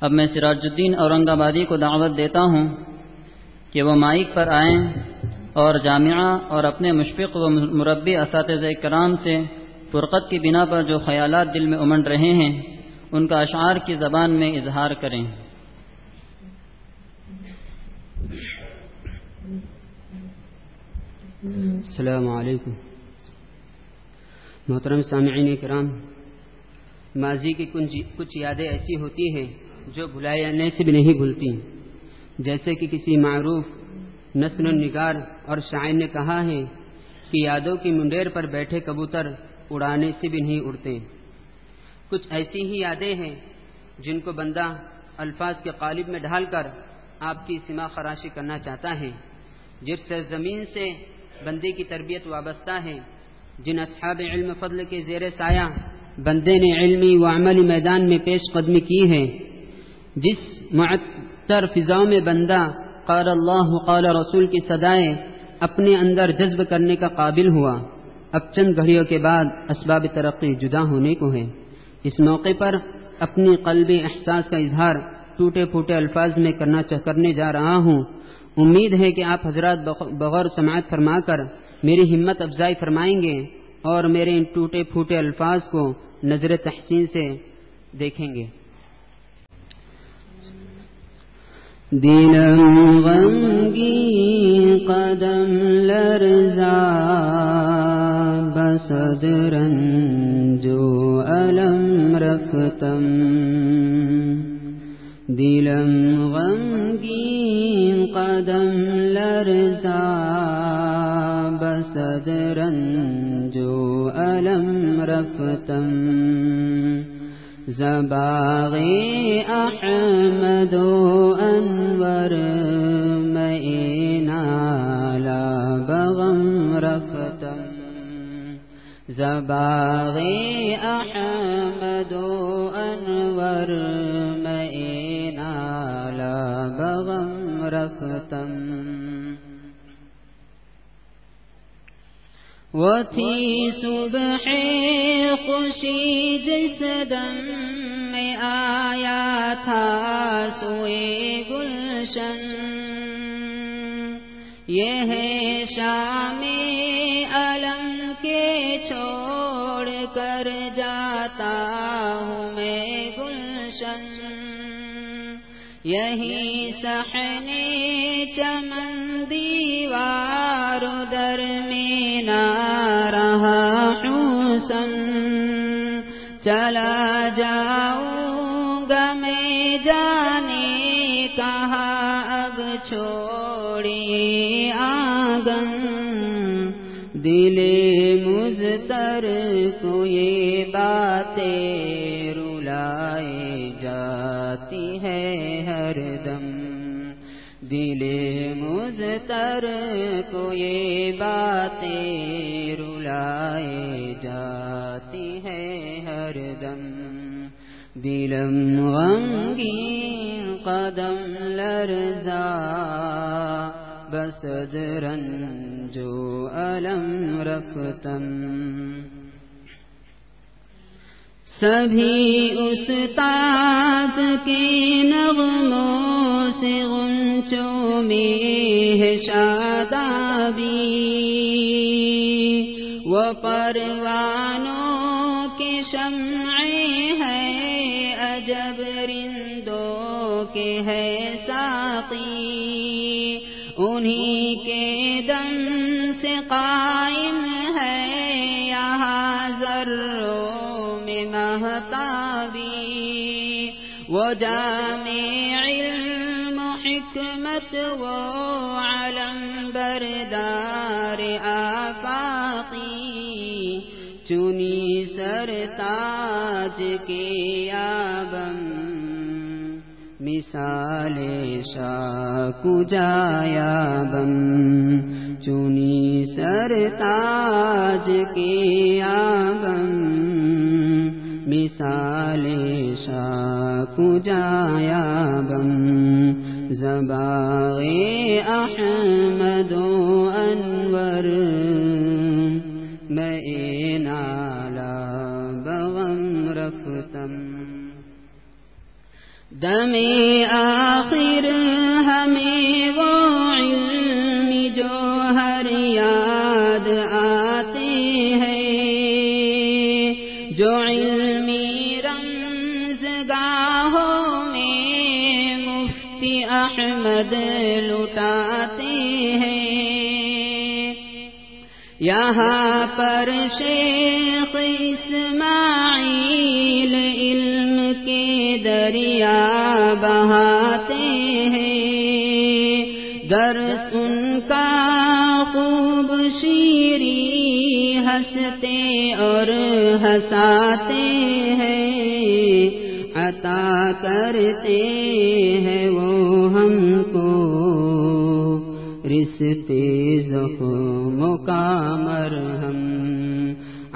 اب میں سراج الدین اورنگ آبادی کو دعوت دیتا ہوں کہ وہ مائک پر آئیں اور جامعہ اور اپنے مشفق و مربی اساتذہ کرام سے فرقت کی بنا پر جو خیالات دل میں امنڈ رہے ہیں ان کا اشعار کی زبان میں اظہار کریں۔ السلام علیکم۔ محترم سامعین کرام، ماضی کی کچھ یادیں ایسی ہوتی ہیں جو بھلائے جانے سے بھی نہیں بھولتی، جیسے کہ کسی معروف نثر النگار اور شاعر نے کہا ہے کہ یادوں کی منڈیر پر بیٹھے کبوتر اڑانے سے بھی نہیں اڑتے۔ کچھ ایسی ہی یادیں ہیں جن کو بندہ الفاظ کے قالب میں ڈھال کر آپ کی سما خراشی کرنا چاہتا ہے۔ جس سرزمین سے بندے کی تربیت وابستہ ہے، جن اصحاب علم فضل کے زیر سایہ بندے نے علمی و عملی میدان میں پیش قدمی کی ہے، جس معطر فضاؤں میں بندہ قال اللہ قال رسول کی صدائیں اپنے اندر جذب کرنے کا قابل ہوا، اب چند گھڑیوں کے بعد اسباب ترقی جدا ہونے کو ہے۔ اس موقع پر اپنی قلبی احساس کا اظہار ٹوٹے پھوٹے الفاظ میں کرنے جا رہا ہوں۔ امید ہے کہ آپ حضرات بغور سماعت فرما کر میری ہمت افزائی فرمائیں گے اور میرے ان ٹوٹے پھوٹے الفاظ کو نظر تحسین سے دیکھیں گے۔ دلم غمگین قدم لرزا بصد رنج و الم رفتم، دلم غمگین قدم لرزا بصد رنج و الم رفتم، زباغ احمد و انور میں نالا بغم رفتم، زباغ احمد و انور میں نالا بغم رفتم، وہ تھی صبح خوشی جس دم میں آیا تھا سوئے گلشن، یہ ہے شام علم کے چھوڑ کر جاتا ہوں میں گلشن، یہی صحنے چمن دیوار در میں نہ رہا حسن، چلا جاؤں گا میں جانے کہاں اب چھوڑی آنگن، دل مضطر کو یہ باتیں رلائے جاتی ہے ہر دم، دل مضطر کو یہ باتیں رلائے جاتی ہے ہر دم، دلم غمگین قدم لرزا بصد رنج و الم رفتم، سبھی استاد کے نغموں سے غنچوں میں ہے شادابی، وہ پروانوں کے شمعیں ہیں عجب رندوں کے ہے ساقی، انہی کے دم سے قائم ہے یہاں ذروں میں مہتابی، وہ جامع علم و حکمت وہ علم بردار آفاقی، چنی سرتاج کے آبم مثال شاکو جایا بم، چنی سرتاج کے آبم مثال شاکو جایا بم، زباغ احمد و انور میں نالا بغم رفتم، دم آخر ہمیں وہ علم جو ہر یاد آتے ہیں، جو علمی رمزگاہوں میں مفتی احمد لٹاتے ہیں۔ یہاں پر شیخ اسماعیل علم کے دریا بہاتے ہیں، درس ان کا خوب شیریں ہنستے اور ہنساتے ہیں، عطا کرتے ہیں وہ ہم کو رشتے زخموں کا مرہم،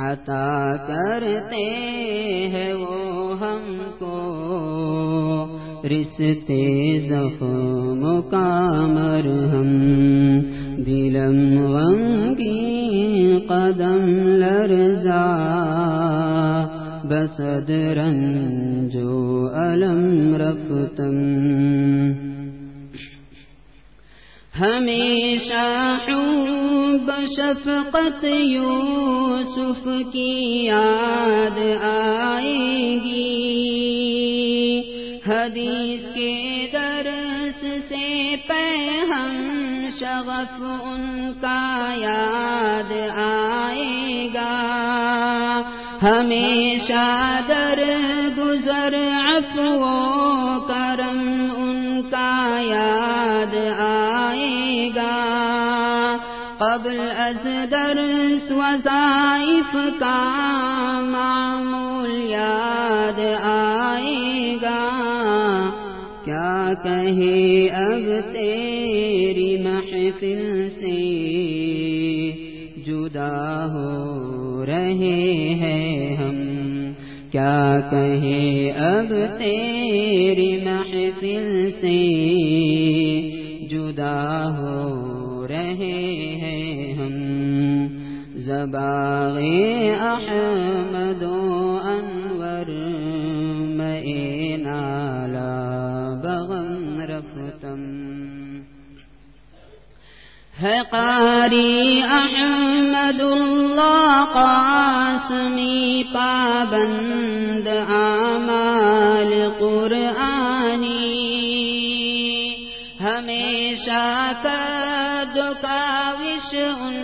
عطا کرتے ہیں وہ ہم کو رشتے زخموں کا مرہم۔ دلم غمگین قدم لرزا بصد رنج و الم رفتم، ہمیشہ حب شفقت یوسف کی یاد آئے گی، حدیث کے درس سے ہم شغف ان کا یاد آئے گا، ہمیشہ در گزر عفو و کرم ان کا یاد آئے گا، قبل از درس وظائف کا معمول یاد آئے گا، کیا کہے اب تیری محفل سے جدا ہو رہے ہیں ہم، کیا کہے اب تیری محفل سے جدا ہو رہے ہیں ہم، زباغ احمد و انور میں نالا بغم رفتم، ہے قاری احمد اللہ قاسمی پابند اعمال قرآنی، ہمیشہ قد و کاوش ان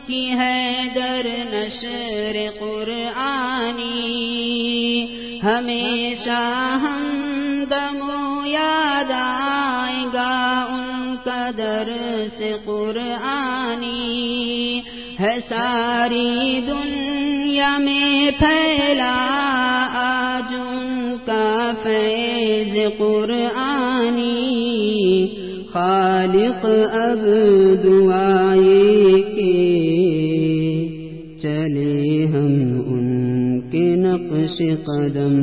کی ہے در نشر قرآنی، ہمیشہ ہمدم و یاد آئے گا ان کا درس قرآنی، ہے ساری دنیا میں پھیلا آج ان کا فیض قرآنی، خالق اب دعائے کے چلے ہم ان کے نقش قدم،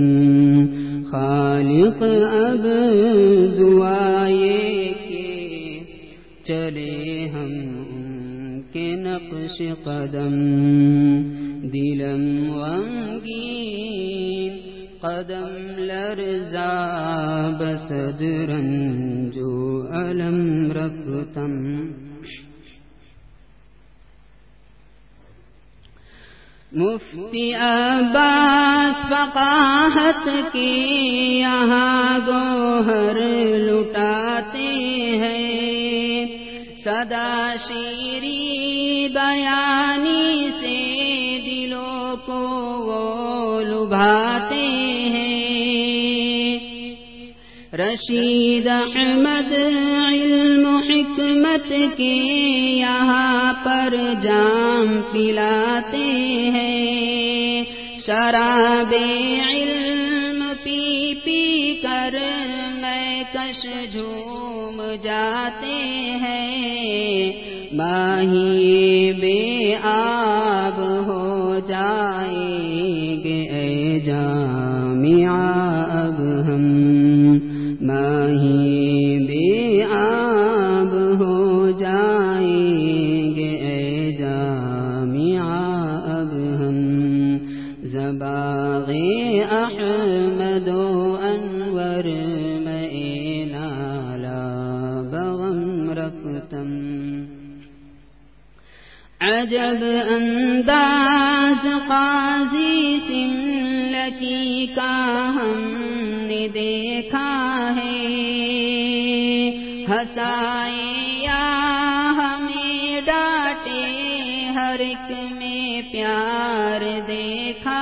خالق اب دعائے کے چلے ہم ان کے نقش قدم، دلم غمگین قدم لرزا بصد رنج و الم رفتم، مفتی عباس فقاہت کے یہاں گوہر لٹاتے ہیں، صدا شیریں بیانی سے دلوں کو وہ لبھاتے ہیں، رشید احمد علم و حکمت کے یہاں پر جام پلاتے ہیں، شراب علم پی پی کر میں کش جھوم جاتے ہیں، ماہی بے آب ہو جائیں گے اے جامعہ اب ہم، ماہی بے آب ہو جائیں گے اے جامعہ اب ہم، زباغ احمد و انور عجب انداز قاضی سملکی کا ہم نے دیکھا ہے، ہنسائے یا ہمیں ڈانٹے ہر ایک میں پیار دیکھا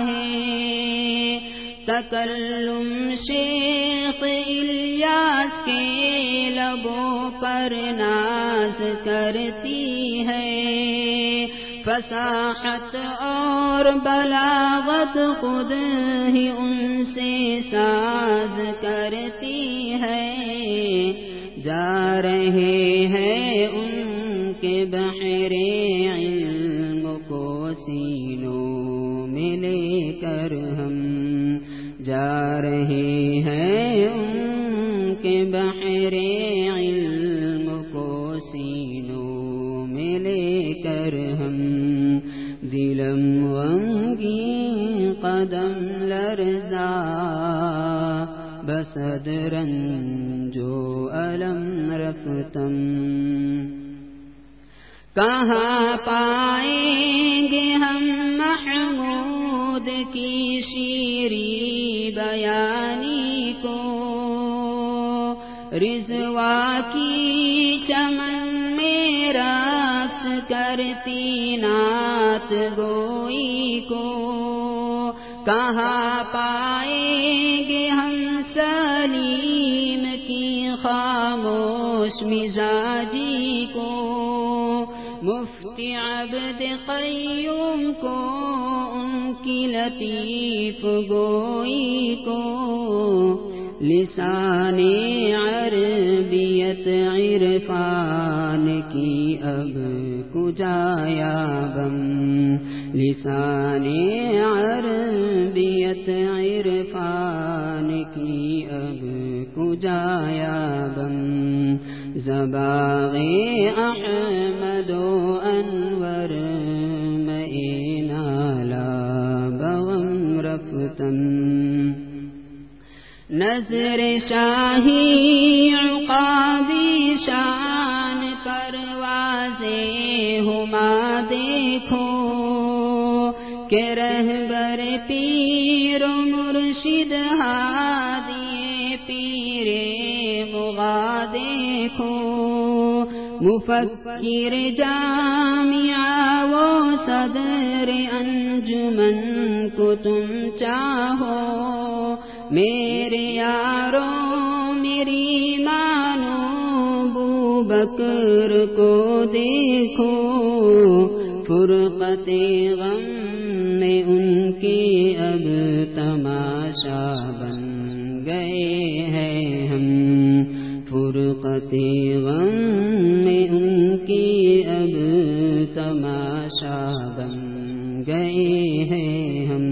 ہے۔ تکلم شیخ الیاس کے لبوں پر ناز کرتی ہے، فصاحت اور بلاغت خود ہی ان سے ساز کرتی ہے۔ جا رہے ہیں ان کے بحر علم کو سینوں میں لے کر ہم، جا رہے ہیں ان کے بحر علم کو سینوں میں لے کر ہم، دلم غمگین قدم لرزا بصد رنج و الم رفتم۔ کہاں پائیں گے ہم محمود کی شیریں بیانی کو، رضوا کی چمن میں رقص کرتی نعت گوئی کو، کہاں پائیں گے ہم سلیم کی خاموش مزاجی کو، مفتی عبد قیوم کو ان کی لطیف گوئی کو، لسان عربیت عرفان کی اب کجایا بم، لسان عربیت عرفان کی اب کجایا بم، زباغ احمد و انور میں نالا بغم رفتم، نظر شاہی عقابی شان پروازے ہما دیکھو، کہ رہبر پیر و مرشد ہادی پیر مغا دیکھو، مفکر جامعہ و صدر انجمن کو تم چاہو، میرے یارو میری مانو بکر کو دیکھو، فرقت غم میں ان کی اب تماشا بن گئے ہیں ہم، فرقت غم میں ان کی اب تماشا بن گئے ہیں ہم۔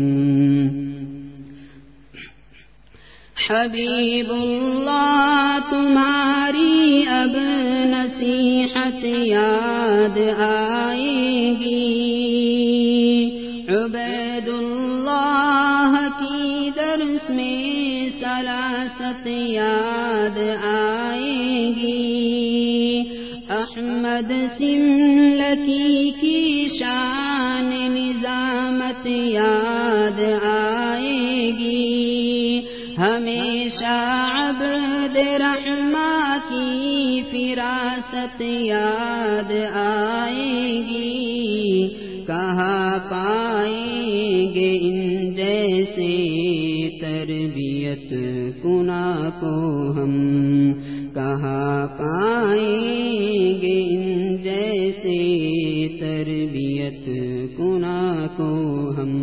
حبیب اللہ تمہاری اب نصیحت یاد آئے گی، عبید اللہ کی درس میں سلاست یاد آئے گی، احمد سملکی کی شان نظامت یاد آئے گی، ہمیشہ عبد رحماں کی فراست یاد آئے گی، کہاں پائیں گے ان جیسے تربیت کناں کو ہم، کہاں پائیں گے ان جیسے تربیت کناں کو ہم،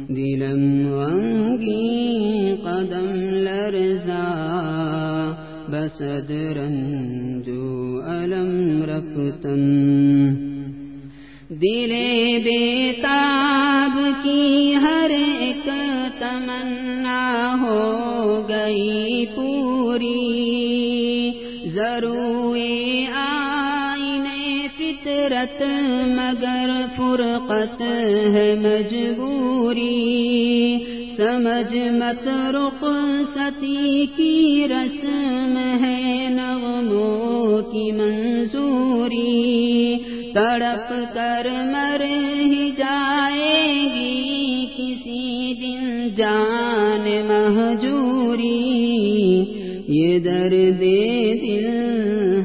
دلم غمگین قدم لرزا بصد رنج و الم رفتم، دل بیتاب کی ہر ایک تمنا ہو گئی پوری، ضرور آئینے فطرت مگر فرقت ہے مجبوری، سمجھ مت رخصتی کی رسم ہے نغموں کی منظوری، تڑپ کر مر ہی جائے گی کسی دن جان مہجوری، یہ درد دل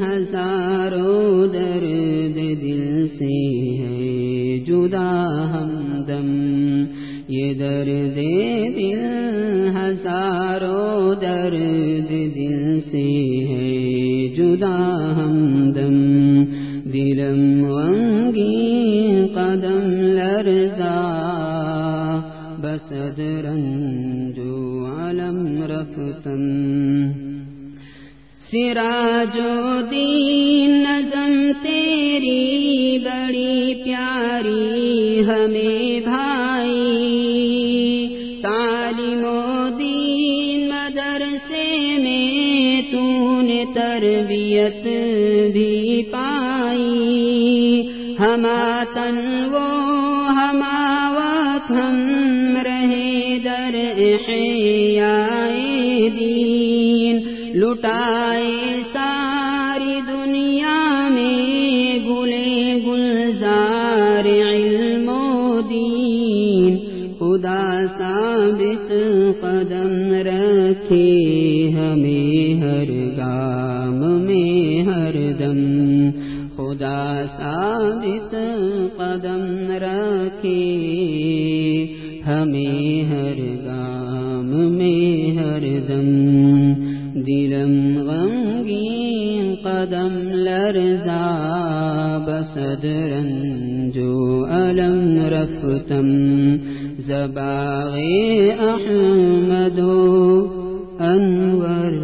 ہزاروں درد دل سے ہے جدا ہمدم، یہ درد دل ہزاروں درد دل سے ہے جدا ہمدم، دلم غمگین قدم لرزا بصد رنج و علم رفتم، سراج الدین نظم تیری بڑی پیاری ہمیں بھائی، تعلیم و دین مدرسے میں تو نے تربیت بھی پائی، ہما تن وہ ہما وقت ہم رہے در احیائے دین، لٹائے ساری دنیا میں گلے گلزار علم و دین، خدا ثابت قدم رکھے ہمیں ہر گام میں ہر دم، خدا ثابت قدم رکھے ہمیں ہر گام میں ہر دم، دلم غمگین قدم لرزا بصد رنج و علم رفتم، زباغ احمد و انور